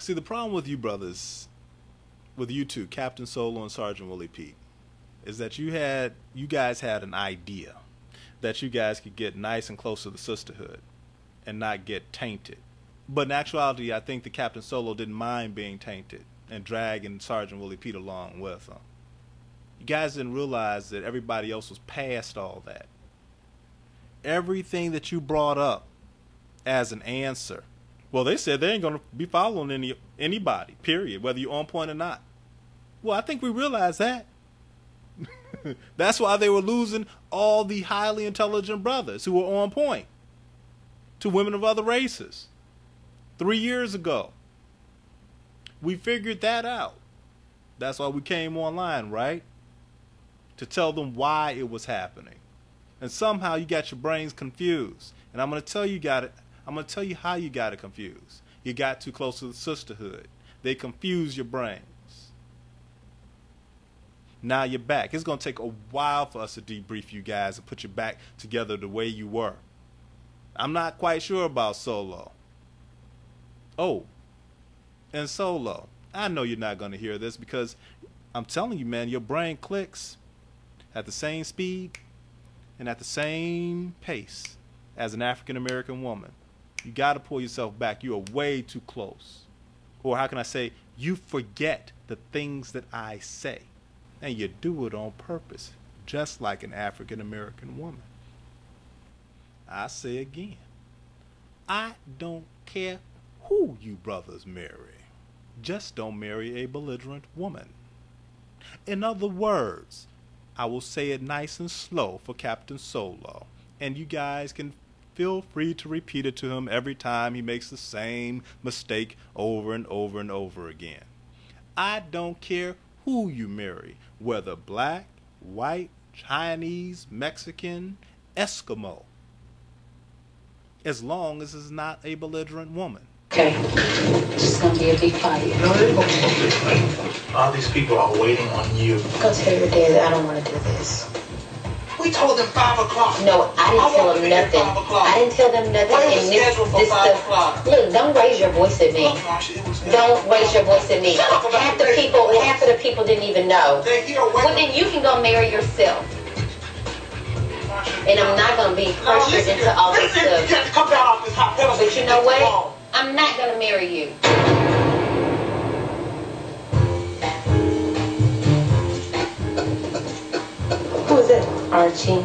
See, the problem with you brothers, with you two, Captain Solo and Sergeant Willie Pete, is that you guys had an idea that you guys could get nice and close to the sisterhood and not get tainted. But in actuality, I think the Captain Solo didn't mind being tainted and dragging Sergeant Willie Pete along with him. You guys didn't realize that everybody else was past all that. Everything that you brought up as an answer, well, they said they ain't going to be following anybody, period, whether you're on point or not. Well, I think we realized that. That's why they were losing all the highly intelligent brothers who were on point to women of other races 3 years ago. We figured that out. That's why we came online, right? To tell them why it was happening. And somehow you got your brains confused. And I'm going to tell you I'm going to tell you how you got it confused. You got too close to the sisterhood. They confused your brains. Now you're back. It's going to take a while for us to debrief you guys and put you back together the way you were. I'm not quite sure about Solo. Oh, and Solo, I know you're not going to hear this because I'm telling you, man, your brain clicks at the same speed and at the same pace as an African American woman. You got to pull yourself back. You are way too close. Or how can I say, you forget the things that I say. And you do it on purpose, just like an African American woman. I say again, I don't care who you brothers marry. Just don't marry a belligerent woman. In other words, I will say it nice and slow for Captain Solo, and you guys can feel free to repeat it to him every time he makes the same mistake over and over and over again. I don't care who you marry, whether black, white, Chinese, Mexican, Eskimo, as long as it's not a belligerent woman. Okay, just gonna be a big fight. No, they won't be a big fight. All these people are waiting on you. Go tell your dad that I don't want to do this. We told them 5 o'clock. No, I didn't tell them nothing. I didn't tell them nothing. What is scheduled for 5 o'clock? Look, don't raise your voice at me. Don't raise your voice at me. Half of the people didn't even know. Well, then you can go marry yourself. And I'm not gonna be pressured into all this stuff. You have to come down off this hot pedestal. But you know what? I'm not gonna marry you. Who is it? Archie.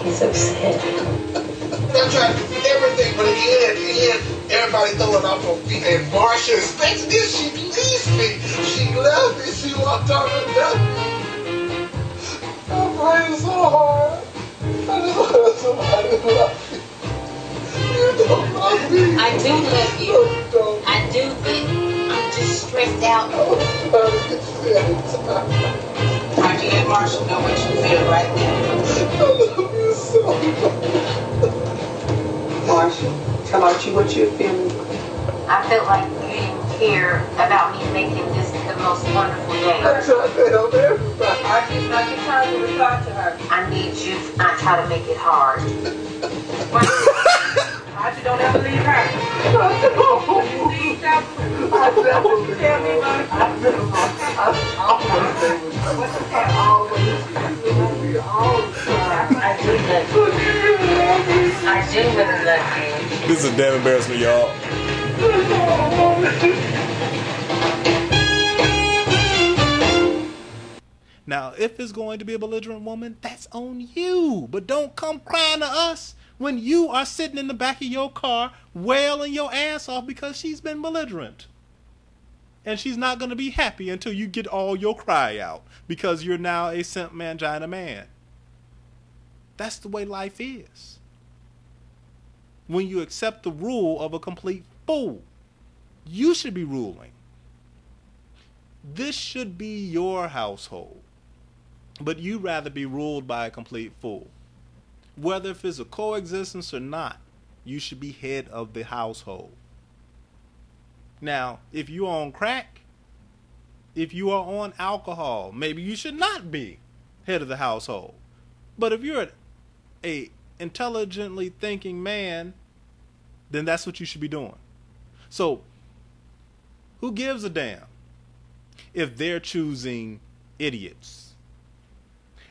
He's upset. I tried to do everything, but at the end, everybody throwing off her feet. And Marsha expected this. She leaves me. She left me. She walked on and left me. I'm praying so hard. I just want somebody to love me. You don't love me. I do love you. I do, but I'm just stressed out. Archie and Marshall know what you feel right now. I love you so much. Marshall, tell Archie what you're feeling. I felt like you didn't care about me making this the most wonderful day. I tried to help everybody. Archie's not your time to talk to her. I need you to not try to make it hard. Archie, don't ever leave her. When you see yourself, tell me about it. I do love you. I do really love you. This is a damn embarrassment, y'all. Now, if it's going to be a belligerent woman, that's on you. But don't come crying to us when you are sitting in the back of your car wailing your ass off because she's been belligerent. And she's not going to be happy until you get all your cry out because you're now a simp mangina man. That's the way life is. When you accept the rule of a complete fool, you should be ruling. This should be your household. But you'd rather be ruled by a complete fool. Whether if it's a coexistence or not, you should be head of the household. Now, if you're on crack, if you are on alcohol, maybe you should not be head of the household. But if you're a intelligently thinking man, then that's what you should be doing. So Who gives a damn if they're choosing idiots?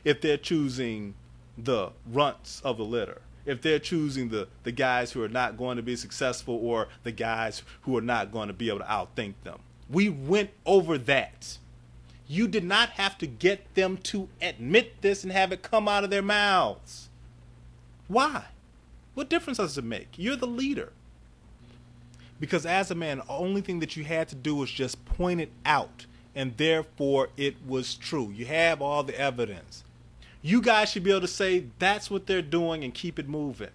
If they're choosing the runts of the litter? If they're choosing the guys who are not going to be successful, or the guys who are not going to be able to outthink them? We went over that. You did not have to get them to admit this and have it come out of their mouths. Why? What difference does it make? You're the leader. Because as a man, the only thing that you had to do was just point it out, and therefore it was true. You have all the evidence. You guys should be able to say that's what they're doing and keep it moving.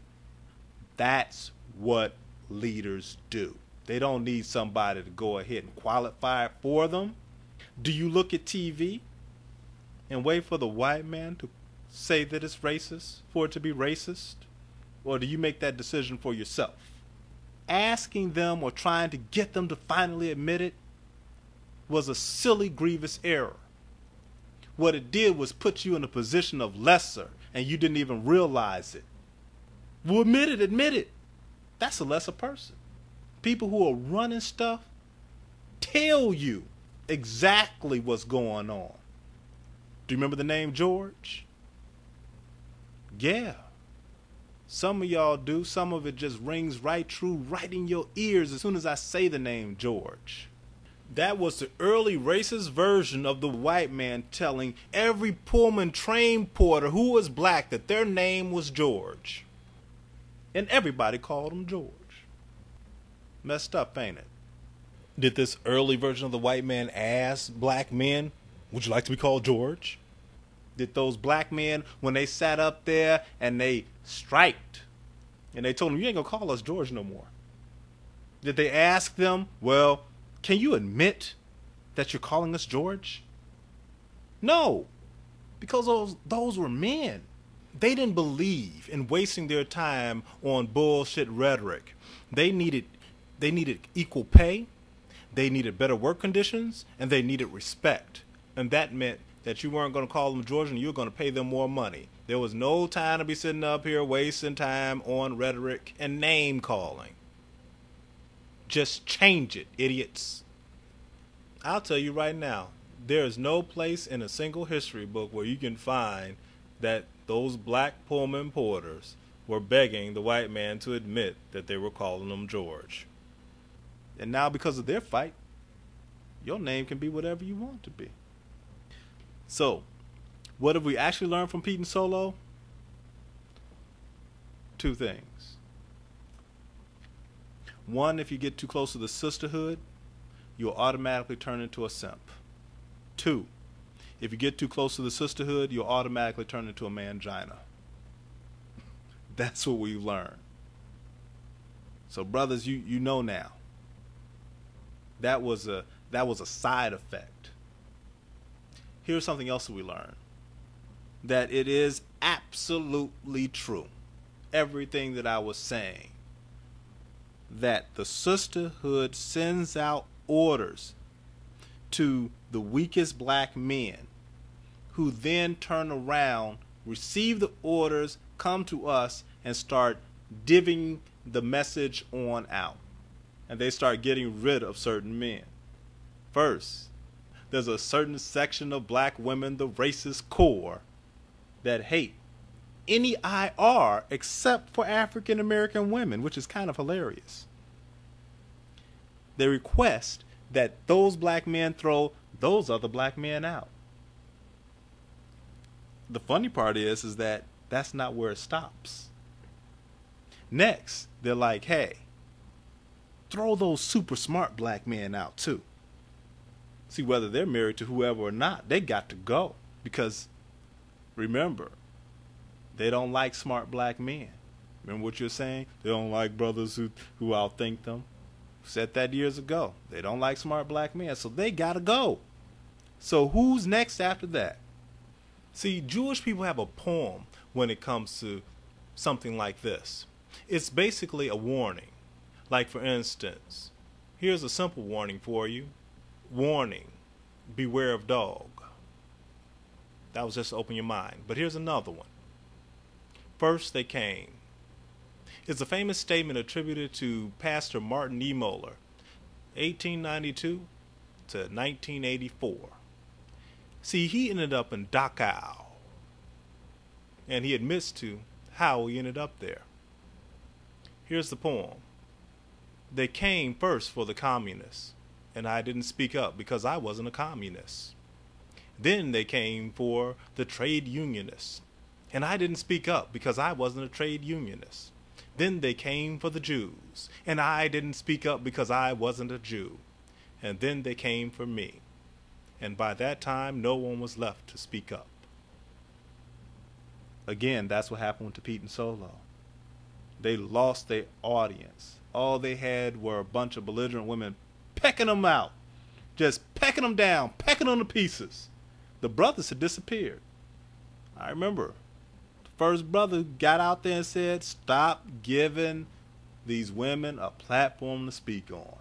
That's what leaders do. They don't need somebody to go ahead and qualify it for them. Do you look at TV and wait for the white man to say that it's racist, for it to be racist? Or do you make that decision for yourself? Asking them or trying to get them to finally admit it was a silly, grievous error. What it did was put you in a position of lesser, and you didn't even realize it. Well, admit it. That's a lesser person. People who are running stuff tell you exactly what's going on. Do you remember the name George? Yeah. Some of y'all do. Some of it just rings right true, right in your ears as soon as I say the name George. That was the early racist version of the white man telling every Pullman train porter who was black that their name was George. And everybody called him George. Messed up, ain't it? Did this early version of the white man ask black men, would you like to be called George? Did those black men, when they sat up there and they striked, and they told them, you ain't gonna call us George no more? Did they ask them, well, can you admit that you're calling us George? No, because those were men. They didn't believe in wasting their time on bullshit rhetoric. They needed equal pay, they needed better work conditions, and they needed respect. And that meant that you weren't going to call them George and you were going to pay them more money. There was no time to be sitting up here wasting time on rhetoric and name calling. Just change it, idiots. I'll tell you right now, there is no place in a single history book where you can find that those black Pullman porters were begging the white man to admit that they were calling them George. And now because of their fight, your name can be whatever you want to be. So, what have we actually learned from Pete and Solo? Two things. One, if you get too close to the sisterhood, you'll automatically turn into a simp. Two, if you get too close to the sisterhood, you'll automatically turn into a mangina. That's what we learned. So brothers, you know now. That was a side effect. Here's something else that we learned. That it is absolutely true. Everything that I was saying. That the sisterhood sends out orders to the weakest black men, who then turn around, receive the orders, come to us, and start divvying the message on out. And they start getting rid of certain men. First, there's a certain section of black women, the racist core, that hate any IR except for African American women, which is kind of hilarious. They request that those black men throw those other black men out. The funny part is that that's not where it stops. Next, they're like, hey, throw those super smart black men out too. See, whether they're married to whoever or not, they got to go. Because, remember, they don't like smart black men. Remember what you're saying? They don't like brothers who outthink them. Said that years ago. They don't like smart black men, so they got to go. So who's next after that? See, Jewish people have a poem when it comes to something like this. It's basically a warning. Like, for instance, here's a simple warning for you. Warning, beware of dog. That was just to open your mind. But here's another one. First they came. It's a famous statement attributed to Pastor Martin Niemöller, 1892 to 1984. See, he ended up in Dachau, and he admits to how he ended up there. Here's the poem. They came first for the communists, and I didn't speak up because I wasn't a communist. Then they came for the trade unionists, and I didn't speak up because I wasn't a trade unionist. Then they came for the Jews, and I didn't speak up because I wasn't a Jew. And then they came for me, and by that time no one was left to speak up. Again, that's what happened to Pete and Solo. They lost their audience. All they had were a bunch of belligerent women pecking them out, just pecking them down, pecking them to pieces. The brothers had disappeared. I remember the first brother got out there and said, stop giving these women a platform to speak on.